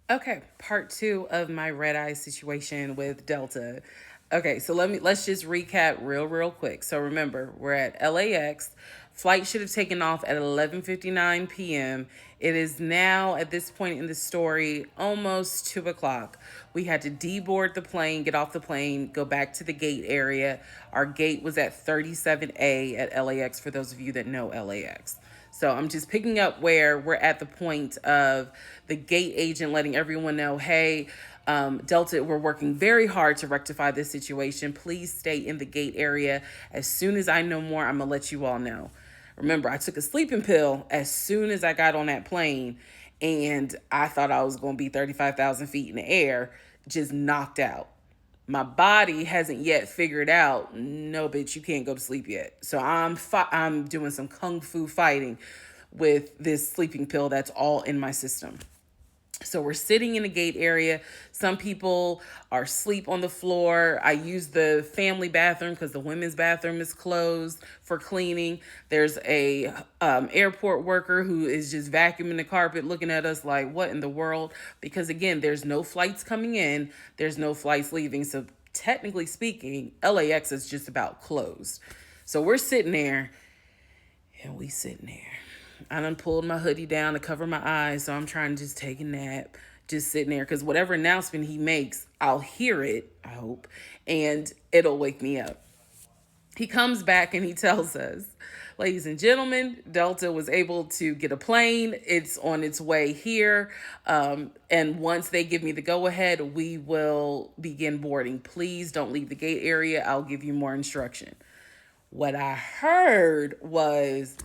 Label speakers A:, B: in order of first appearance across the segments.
A: Okay, part two of my red eye situation with Delta. Okay, so let's just recap real quick. So remember, we're at LAX. Flight should have taken off at 11:59 p.m. It is now at this point in the story almost 2 o'clock. We had to deboard the plane, get off the plane, go back to the gate area. Our gate was at 37A at LAX. For those of you that know LAX. So I'm just picking up where we're at the point of the gate agent letting everyone know, hey, Delta, we're working very hard to rectify this situation. Please stay in the gate area. As soon as I know more, I'm going to let you all know. Remember, I took a sleeping pill as soon as I got on that plane, and I thought I was going to be 35,000 feet in the air, just knocked out. My body hasn't yet figured out, no, bitch, you can't go to sleep yet. So I'm doing some kung fu fighting with this sleeping pill that's all in my system. So we're sitting in a gate area. Some people are asleep on the floor. I use the family bathroom because the women's bathroom is closed for cleaning. There's a airport worker who is just vacuuming the carpet, looking at us like, what in the world? Because again, there's no flights coming in. There's no flights leaving. So technically speaking, LAX is just about closed. So we're sitting there and we sitting there. I done pulled my hoodie down to cover my eyes, so I'm trying to just take a nap, just sitting there, because whatever announcement he makes, I'll hear it, I hope, and it'll wake me up. He comes back and he tells us, ladies and gentlemen, Delta was able to get a plane. It's on its way here. And once they give me the go ahead, we will begin boarding. Please don't leave the gate area. I'll give you more instruction. What I heard was,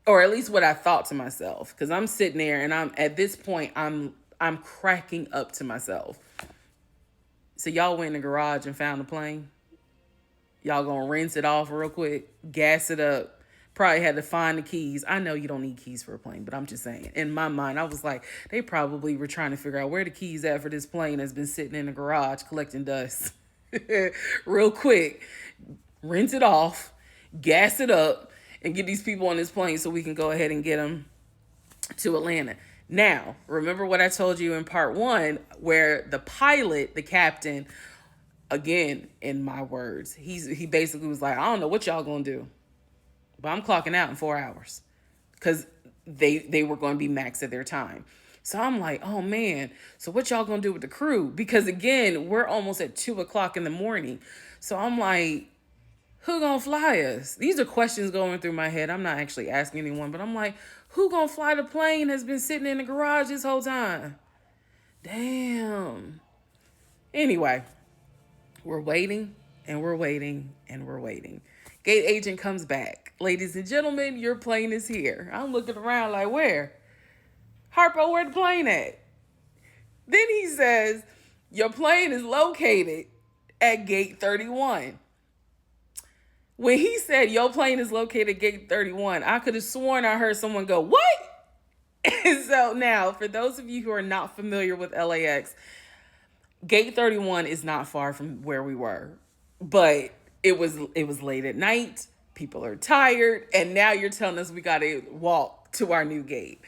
A: or at least what I thought to myself, because I'm sitting there and I'm at this point I'm cracking up to myself. So y'all went in the garage and found the plane. Y'all gonna rinse it off real quick, gas it up. Probably had to find the keys. I know you don't need keys for a plane, but I'm just saying. In my mind, I was like, they probably were trying to figure out where the keys at for this plane that's been sitting in the garage collecting dust. Real quick, rinse it off, gas it up, and get these people on this plane so we can go ahead and get them to Atlanta. Now, remember what I told you in part one, where the pilot, the captain, again, in my words, he basically was like, I don't know what y'all gonna do, but I'm clocking out in 4 hours, because they were going to be max at their time. So I'm like, oh man, so what y'all gonna do with the crew? Because again, we're almost at 2 o'clock in the morning. So I'm like, who gonna fly us? These are questions going through my head. I'm not actually asking anyone, but I'm like, who gonna fly the plane that's been sitting in the garage this whole time? Damn. Anyway, we're waiting and we're waiting and we're waiting. Gate agent comes back. Ladies and gentlemen, your plane is here. I'm looking around like, where? Harpo, where the plane at? Then he says, your plane is located at gate 31. When he said your plane is located at gate 31, I could have sworn I heard someone go, what? And so now, for those of you who are not familiar with LAX, gate 31 is not far from where we were. But it was late at night, people are tired, and now you're telling us we got to walk to our new gate.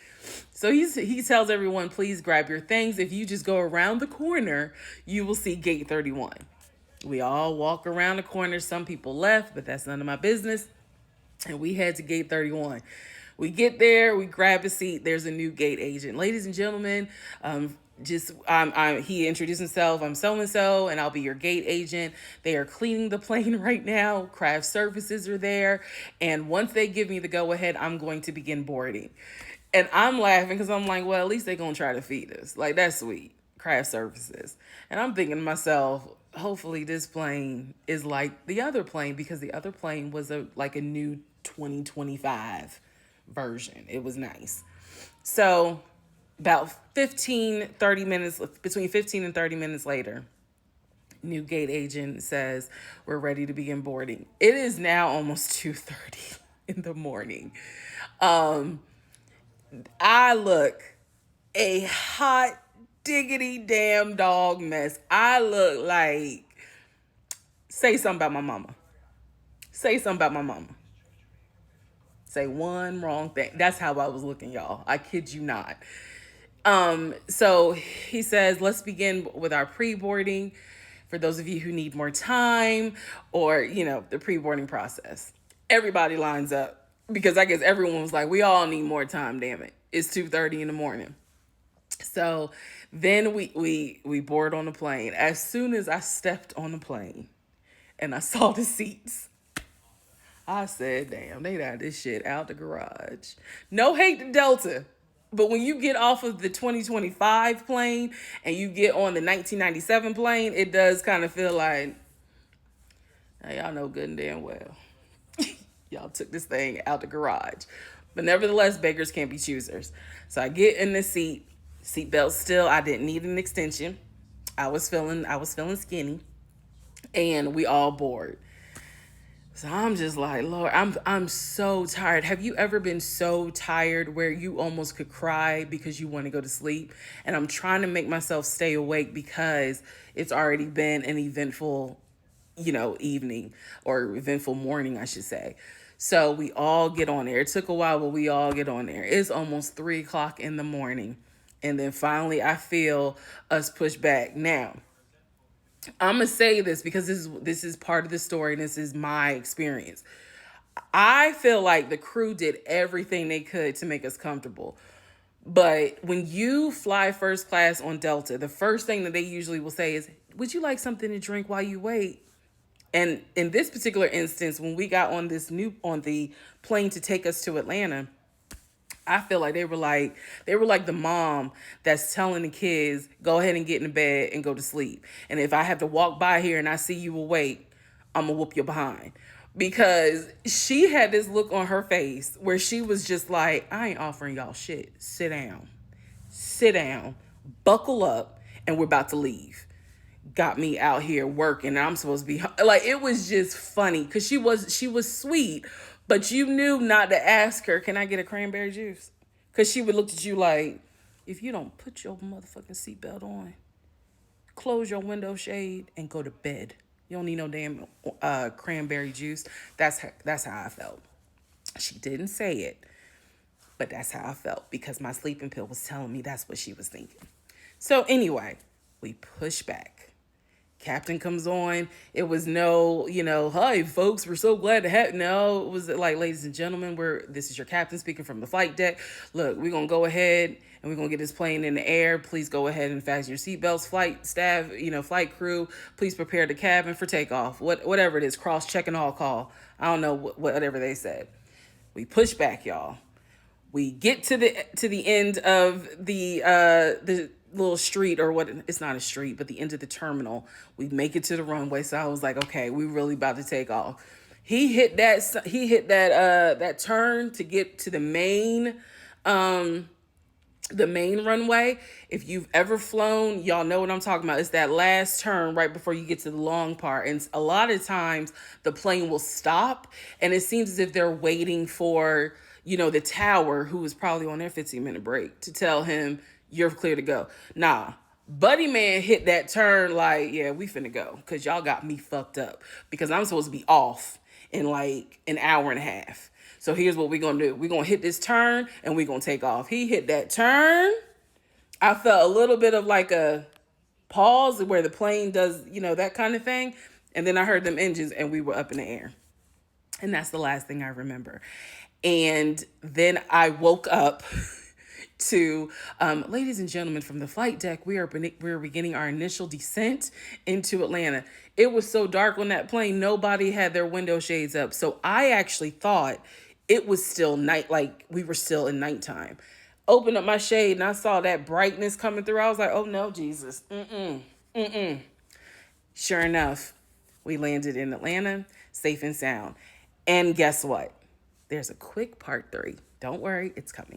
A: So he tells everyone, please grab your things. If you just go around the corner, you will see gate 31. We all walk around the corner. Some people left, but that's none of my business. And we head to gate 31. We get there, we grab a seat. There's a new gate agent. Ladies and gentlemen, he introduced himself. I'm so and so, and I'll be your gate agent. They are cleaning the plane right now. Craft services are there, and once they give me the go ahead, I'm going to begin boarding. And I'm laughing because I'm like, well, at least they're gonna try to feed us. Like, that's sweet. Craft services. And I'm thinking to myself, hopefully this plane is like the other plane, because the other plane was like a new 2025 version. It was nice. So about 15, 30 minutes, between 15 and 30 minutes later, new gate agent says, we're ready to begin boarding. It is now almost 2:30 in the morning. I look a hot diggity damn dog mess. I look like, say something about my mama. Say something about my mama. Say one wrong thing. That's how I was looking, y'all. I kid you not. So he says, let's begin with our pre-boarding for those of you who need more time or, the pre-boarding process. Everybody lines up because I guess everyone was like, we all need more time, damn it. It's 2:30 in the morning. So then we board on the plane. As soon as I stepped on the plane and I saw the seats, I said, damn, they got this shit out the garage. No hate to Delta. But when you get off of the 2025 plane and you get on the 1997 plane, it does kind of feel like, now y'all know good and damn well. Y'all took this thing out the garage. But nevertheless, beggars can't be choosers. So I get in the seatbelt still. I didn't need an extension. I was feeling skinny. And we all board. So I'm just like, Lord, I'm so tired. Have you ever been so tired where you almost could cry because you want to go to sleep? And I'm trying to make myself stay awake because it's already been an eventful, evening or eventful morning, I should say. So we all get on there. It took a while, but we all get on there. It's almost 3 o'clock in the morning. And then finally I feel us push back. Now, I'm gonna say this because this is part of the story and this is my experience. I feel like the crew did everything they could to make us comfortable. But when you fly first class on Delta, the first thing that they usually will say is, "Would you like something to drink while you wait?" And in this particular instance, when we got on the plane to take us to Atlanta, I feel like they were like the mom that's telling the kids, go ahead and get in the bed and go to sleep. And if I have to walk by here and I see you awake, I'm gonna whoop your behind. Because she had this look on her face where she was just like, I ain't offering y'all shit. Sit down, buckle up, and we're about to leave. Got me out here working and I'm supposed to be like, it was just funny because she was sweet, but you knew not to ask her, can I get a cranberry juice? Because she would look at you like, if you don't put your motherfucking seatbelt on, close your window shade and go to bed. You don't need no damn cranberry juice. That's how I felt. She didn't say it, but that's how I felt because my sleeping pill was telling me that's what she was thinking. So anyway, we push back. Captain comes on. It was no, hi folks, we're so glad to have. No, it was like, ladies and gentlemen, this is your captain speaking from the flight deck. Look, we're gonna go ahead and we're gonna get this plane in the air. Please go ahead and fasten your seatbelts. Flight staff, flight crew, please prepare the cabin for takeoff. Whatever it is, cross checking all call. I don't know whatever they said. We push back, y'all. We get to the end of the little street, or what, it's not a street, but the end of the terminal. We make it to the runway. So I was like, okay, we really about to take off. He hit that turn to get to the main runway. If you've ever flown, y'all know what I'm talking about. It's that last turn right before you get to the long part. And a lot of times the plane will stop and it seems as if they're waiting for, the tower, who was probably on their 15-minute break, to tell him you're clear to go. Nah, Buddy Man hit that turn like, yeah, we finna go because y'all got me fucked up because I'm supposed to be off in like an hour and a half. So here's what we're going to do. We're going to hit this turn and we're going to take off. He hit that turn. I felt a little bit of like a pause where the plane does, that kind of thing. And then I heard them engines and we were up in the air. And that's the last thing I remember. And then I woke up to, ladies and gentlemen, from the flight deck, we're beginning our initial descent into Atlanta. It was so dark on that plane, nobody had their window shades up. So I actually thought it was still night, like we were still in nighttime. Opened up my shade and I saw that brightness coming through. I was like, oh no, Jesus. Sure enough, we landed in Atlanta, safe and sound. And guess what? There's a quick part 3. Don't worry, it's coming.